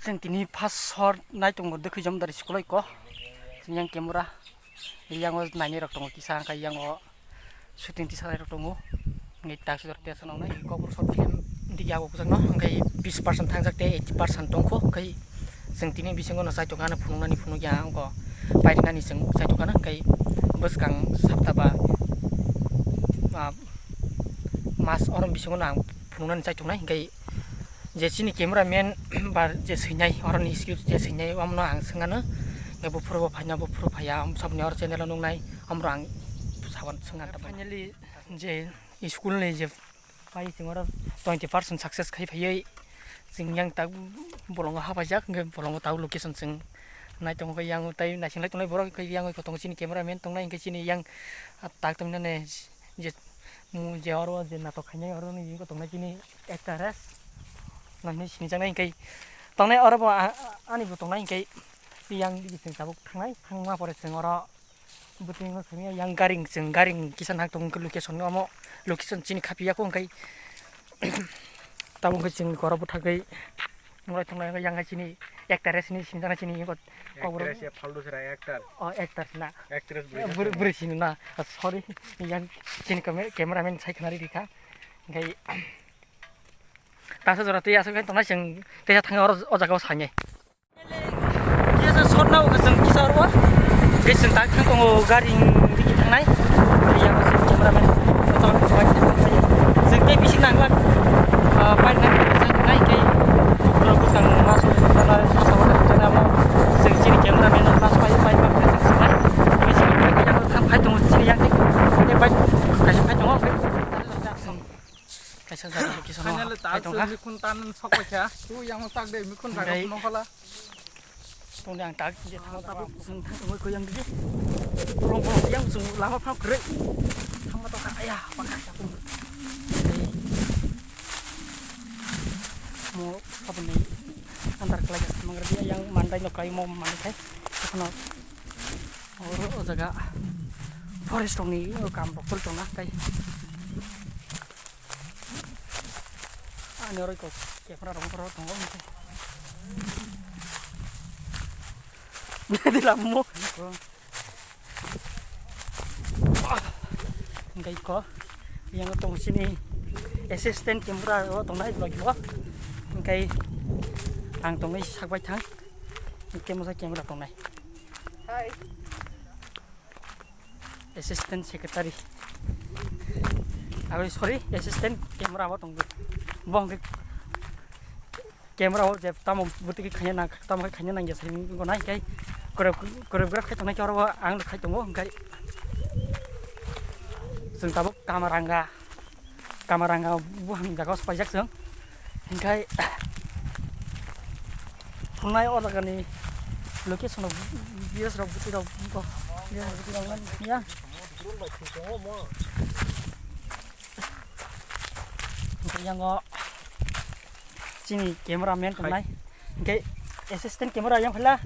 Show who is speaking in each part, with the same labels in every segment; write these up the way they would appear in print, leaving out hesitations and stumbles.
Speaker 1: जों दिनै फार्स्ट हर नायदोंमोन दोखै जम दारि स्कुल इको जों camera yang naini rok tongo kisah angka yang syuting di sana rok tongo ngi tak sudah biasa nong nai kau short film di jago kusang no ngai 20% tangjak te 80% tongko ngai जों दिनै बिसंगो साइ तकाना फुनुंनानि फुनु या अंको बायनानि जों साइ तकाना ngai बसकां सप्ताबा मास अरम बिसंगो ना फुनुंनानि साइ तनाय ngai जेसिनि केमेरामेन बा जे सैनाय अरनि स्क्रिप्ट जे सैनाय अमनो आं सोंगानो बफुरबो फायना बफुर फाया सबनि और चैनल नंनाय अमरो आं सावन सोंगा फाइनली जे स्कुल नि जे फाय जोंरा 20% सक्सेस खाय फैयै जों yang tak bolong habajak nge bolong tahu location जों नाय तंग yang tai नायसिंलाय तंनाय बर yang ko tong sini cameraman तंनाय के sini yang tak तमने जे मु जे और जे नाटक खायनाय और नि को तंनाय sini actress नायनि sini jangnay kai तंनाय और आनि बो तंनाय kai yang di sini tabuk tangai tangma pore sengora buting no semi yang garing kisan hak tong location no mo location chini khapia ko ngai tabung sing kora buthagai ngai tangai yang sini actress ni sini jana sini ko
Speaker 2: actress ya faldo sera actor
Speaker 1: actor na
Speaker 2: actress
Speaker 1: buri sini na sorry yang sini cameraman sai khnari dikha ngai ta sa jora tu ya sa kai tangai sing te thanga o jaga sanye short now जों किसारवा बे जों दा खांगो गारि दिखि थांनाय याव जों केमेरामेन फटो बाय जों बे बिसि नांगोन बायना जानाय के ब्लग गोसां मास जाना सासाव जाना म जों जिनि केमेरामेन मास बाय बाय जों सानाय बे जों याव थां फाय दङ जिनि यां बे बाय गासि फाय दङ कायसा जानो लोकेसन
Speaker 2: फाइनल ताल मिखुन तान सकबायखा तु yang tak दे मिखुन जागा नखला
Speaker 1: tong yang tak je thang tabuk sung thang ko yang di long yang sung lama phap kre thang ma to ka aya pakai sapung mo apa ni antar kelas mengerti yang mandai no kai mo mandai kai kono or jaga forest tong ni kam bokol tong na kai ani oi ko ke pra rong pro tong di lammo ngai ko yang tong sini assistant camera tong nai lagi wa ngai ang tong nai sakbai thang camera tong nai hai assistant secretary sorry assistant camera wa tong bong camera ho je tamo buti khanya na tamo khanya na ge sai ko nai kai koreograf khai tong choro ang khai tong ngai sung tabuk kamaranga buang jaga spajak sung ngai punai or gani location videos ro buti ro ko ya buti ro ngan ya yang go sini cameraman tong nai ngai assistant camera yang phela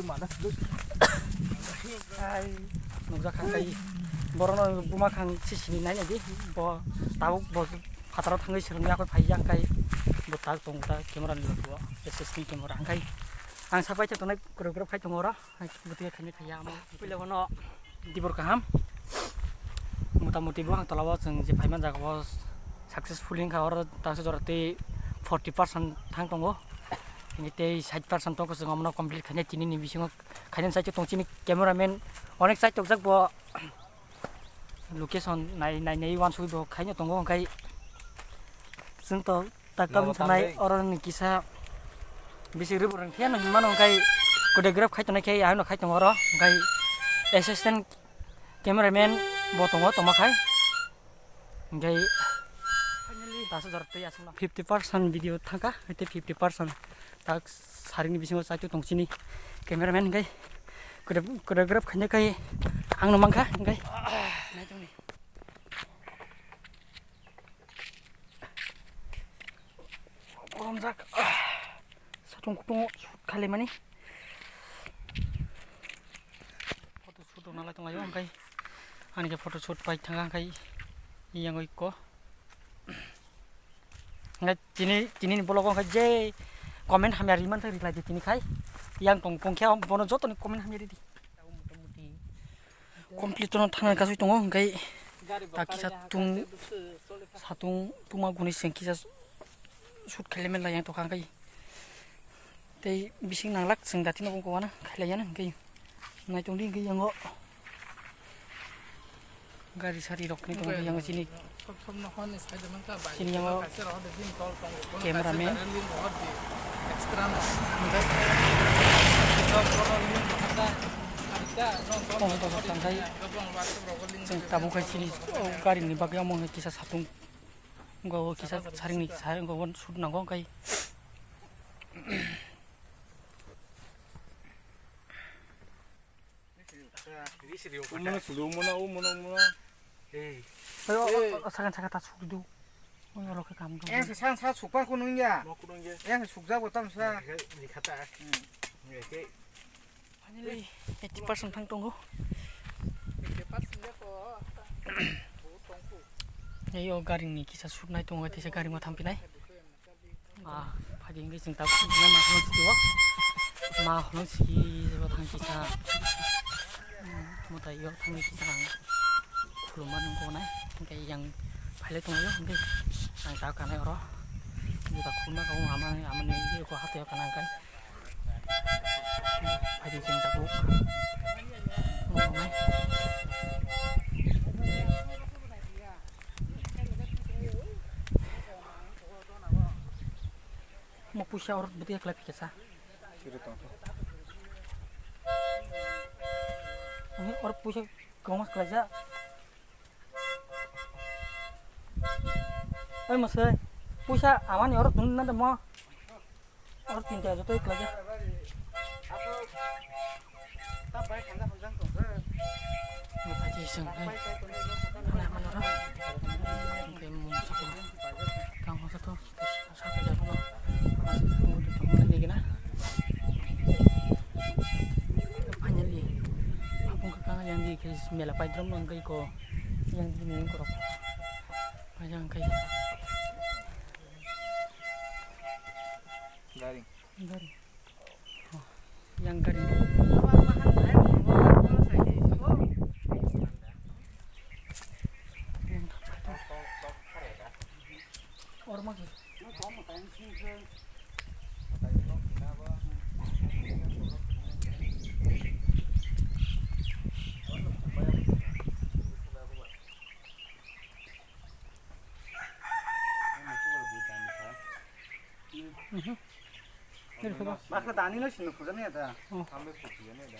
Speaker 1: madas dulu ai nungsa khang kai borono buma khang sisini nai lagi bo tabuk bo phataro thangai sirni akoi phai yang kai bo tak tong ta camera ni bo assistant camera kai ang sapai tong nai choreograph khai tong ora buti khani phaya mo pile bono dibor kaham motamuti bo ang tolawa जों जे फाइमान जागाव सक्सेसफुल खा और तासे जरते 40% थांग दङ ini te 60% tong ko जों amno complete khane chini ni bisingo khane sai tong chini cameraman onek sai tok jak bo location nai wan sui bo khane tong go kai जों to takam thanai oron kisa bisi ri borang khian ni mano kai choreograph khai tonai kai ano khai tong oro kai assistant cameraman bo tongo toma khai kai 50% video thangka ite 50% tak sarini bisingo sai tong chini cameraman kai choreograph khane kai ang no mangkha kai nai tong ni omjak satong kutong khale mani photo shoot nala tong ayo kai ani ke photo shoot pai thanga kai yang oi ko ngai chini ni bolong ka je comment hamyari man thari lagi tini khai yang pongkya bono joto ni comment hamyari di complete to thana kasu tongo ngai taki satung tuma guni sengki sa shoot khelemen la yang to khang kai tei bising nanglak seng dati no ko wana khaleyan ngai ngai tong ding yang ngo gari sari rok ni tong yang sini sini yang cameraman tabu kai sini gari ni bagya mo kisah satung go kisah saring ni saring go won shoot nanggo kai sakan tak suk du lo ke kam
Speaker 2: yang sang sa sukpa kunung ya yang sukja botam sa
Speaker 1: finally 80% thang tonggo yo gari ni kisah shoot nai tongo te se gari ma thampi nai phadi ngi sing ta na ma hon si wa ma hon si ba thang kisah mo ta yo thang kisah luman ko nai kai yang phale tongo yo ngi ang ta ka nai ro ni ta khuna ka amane ni ko hate ka nang kai phadi sing ta buk nai mau pusya orang betul kelap kisah. Ini orang pusya kemas kerja. Mas pusya aman ya orang tuh nanti mau orang tinggal aja tuh kerja. Ngaji iseng, aman orang. Kayak mau sakit, kang satu satu jalan. Lagi na finally apong kakang yang di kay mela pa drum ng kay ko yang di mo ko pajang kay
Speaker 2: garing
Speaker 1: oh yang garing orang lagi
Speaker 2: Maka tani lo sino kuda nih ada. Sampai kuda nih ada.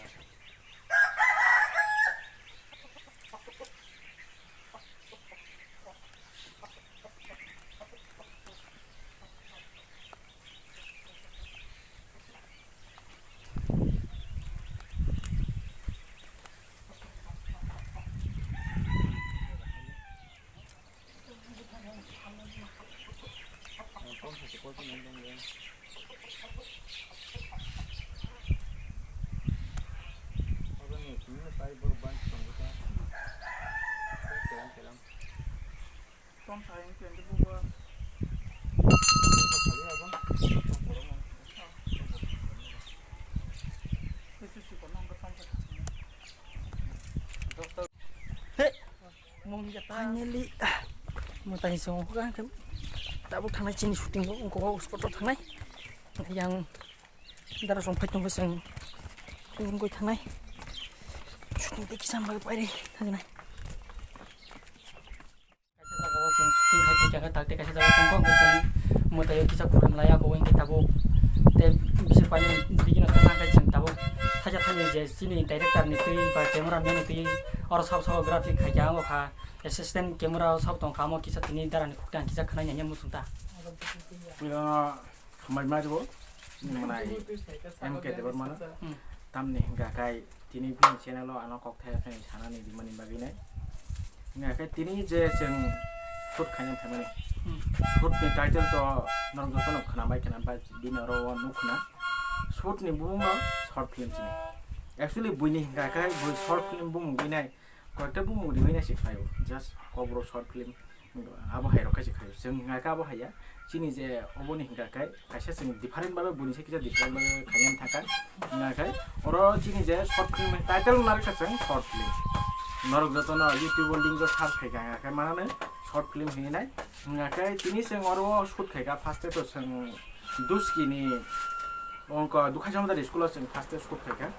Speaker 2: Tom sayang tu yang dibuat.
Speaker 1: Finally, mau tanya semua kan, tak boleh tanah jenis syuting kau spot tanah, yang darah sompai tunggu seng, tunggu tanah, syuting teki sampai apa ini, tanah. Syuting hai jaga tak teka jaga tunggu, macam mau tanya kisah kurang layak kau yang kita bu, tapi bisa panjang bikin tanah kan tahu, saja tanya je sini director ni tu, cameraman tu, orang sahab grafik kerja anggo kah. Assistant camera sab tong kamo kisah tini daran kutan kisah kana nyanya musunta
Speaker 3: mila khamai majo mengenai MK debar mana tamni hingga kai tini pin channel lo anak kok thaya kai sana ni dimani bagine hingga kai tini je jeng shoot khanyam thamani shoot ni title to nang jotono khana bai kana ba dina ro nukna shoot ni buma short film chini actually buini hingga kai bu short film bum ginai কয়েকটা মুভি হইনা শিখায়ো জাস্ট কবর short film আবহাওয়া রক্ষা শিখায়ো जों ngaका आबहावाया chini je oboni hinggakai kaisa sing different babe buni se kisa different babe khayan thaka hinggakai oro chini je short film title nar ka chang short film norok jotono youtube link jo search khai ga kai manane short film hinai hinggakai chini sing oro shoot khai ga first to sing duskini onko dukha jamdar school sing first shoot khai ga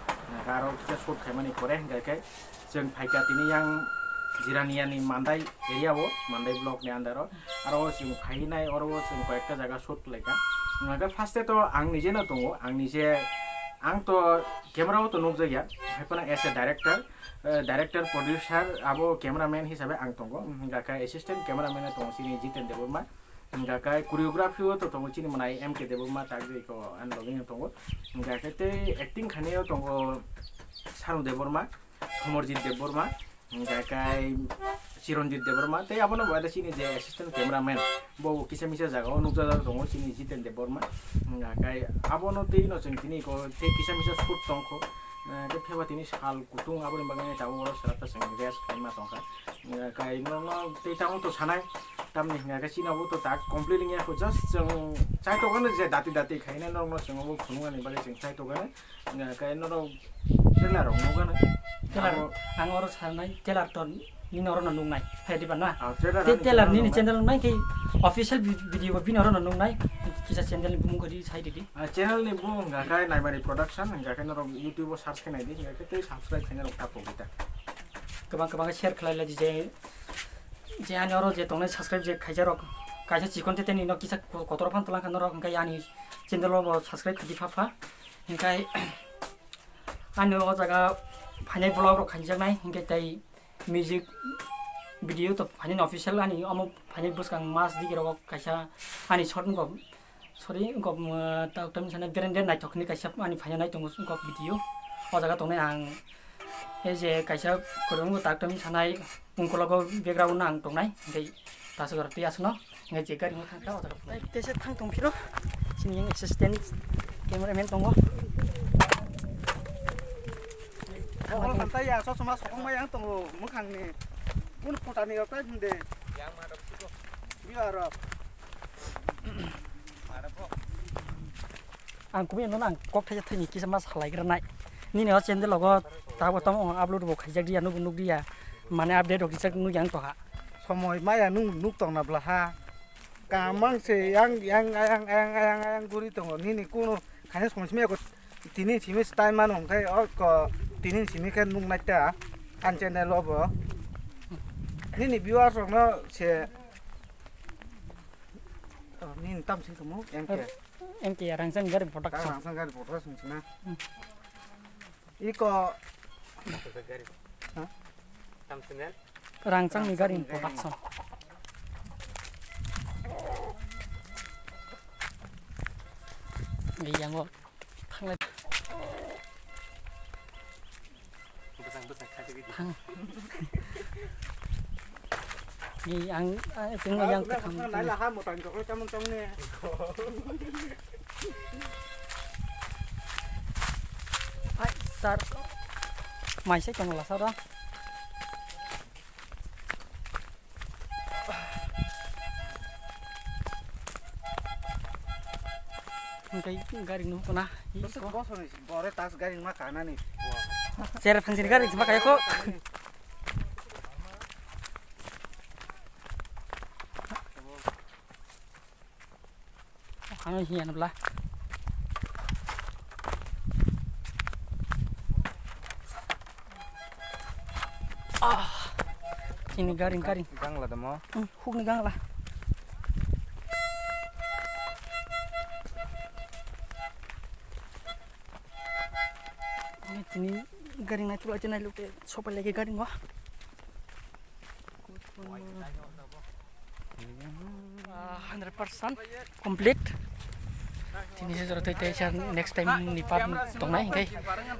Speaker 3: garo kisa shoot khai mani kore hinggakai sing phaika tini yang Jiraniani Mandai area wo Mandai block ni andaro aro sing phainai oro sing koyekta jaga shoot laika naga first to ang nije na tongo ang nije ang to camera to nok jaya haipana as a director producer abo cameraman hisabe ang tongo gaka assistant cameraman to sini Jiten Deborma gaka choreography to tongo chini manai MK Deborma tagde ko an login tongo gaka te acting khane tongo Saru Deborma Somorjit Deborma Gakai Chironjit Deborma te abono bada sini je assistant cameraman bo kisa misa jaga onu jaga tongo sini Jiten Deborma gakai abono te no sing tini ko te kisa misa shoot tongko te pheba tini sal kutung aboni bagane tawo sarata sing res kaima tongka gakai no te tawo to sanai tamni gakai sini abo to tak complete ngia ko just jeng chai to gane je dati khaina no no sing abo khunga ni bale sing chai to gane gakai no trailer no gane
Speaker 1: telar ang oro sanai telar ton ni oro na nung nai hai di bana
Speaker 3: trailer
Speaker 1: telar ni channel nai ke official video bin oro na nung nai kisa channel bung ko di sai di
Speaker 3: channel ni bung gakai naimari production gakai no YouTube search ke nai di gakai te subscribe khane ro tapo kita
Speaker 1: kebang share khlai la je ani oro je tongne subscribe je khaija ro kaisa chikon te ni no kisa kotor phan tolang kan ro ngai ani channel ro subscribe khadi pha ngai ani o jaga final ब्लग रो खानजानाय हिंगे ताई music video तो final official आनी अमो फाइनाल बस का मास दिगेरो कायसा आनी शॉर्ट को सॉरी को ताउटम साने बेरेंडे नाइ तखनि कायसा आनी फाइनाल नाइ तंगो को भिडियो ओ जागा तंने आं ए जे कायसा कोरंगो ताउटम सानाय उनको लगो बैकग्राउंड आं तंनाय हिंगे तासो गरति आसनो हिंगे जे गारि खांखा ओ जागा तेसे थां तंफिरो सिनि एसिस्टेंट कैमरामैन तंगो
Speaker 2: Oh, santai ya, so sama sokong mah yang tunggu mukang nih. Pun putani apa deh? Yang marah itu. Biar. Marah kok.
Speaker 1: Ang kubi non ang kok thaja thini ki sama salai granai. Ni ne channel logo ta bo tom upload bo khaijak dia nu dia. Mane update ok jak nu yang to ha.
Speaker 2: Somoy maya nuk tong na blaha. Kamang se yang guri tong ni kuno kayaknya somai semia ko tini simi style manong kai ko tini simi kan nung naita an channel lobo ni viewers no se ni tam sing tumu
Speaker 1: MK rangsang gari production
Speaker 2: rangsang gari production sina iko tam channel
Speaker 1: rangsang ni gari production ngi yang go thang thang ni ang sing yang thang
Speaker 2: nãy là hai một tuần có trong nè
Speaker 1: ai sar mai sẽ trong là sao đó cái gari nu kona
Speaker 2: terus bos nih bore tas garing makanan nih
Speaker 1: share fungsi gari cuma kayak kok ano hiyan belah ini garing
Speaker 2: gang lah demo
Speaker 1: huk ni gang lah ini garing na tulo aja na lupa sopa lagi garing wah 100% complete tini jara tei next time ni part tongnai kai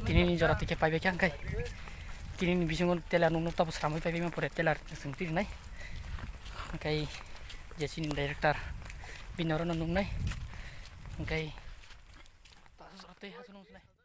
Speaker 1: tini jara tei pai be kai tini ni bisungon telar nung ta pusramai pai me pore telar sengti nai kai jesin director binoro nung nai kai ta jara tei hasunong nai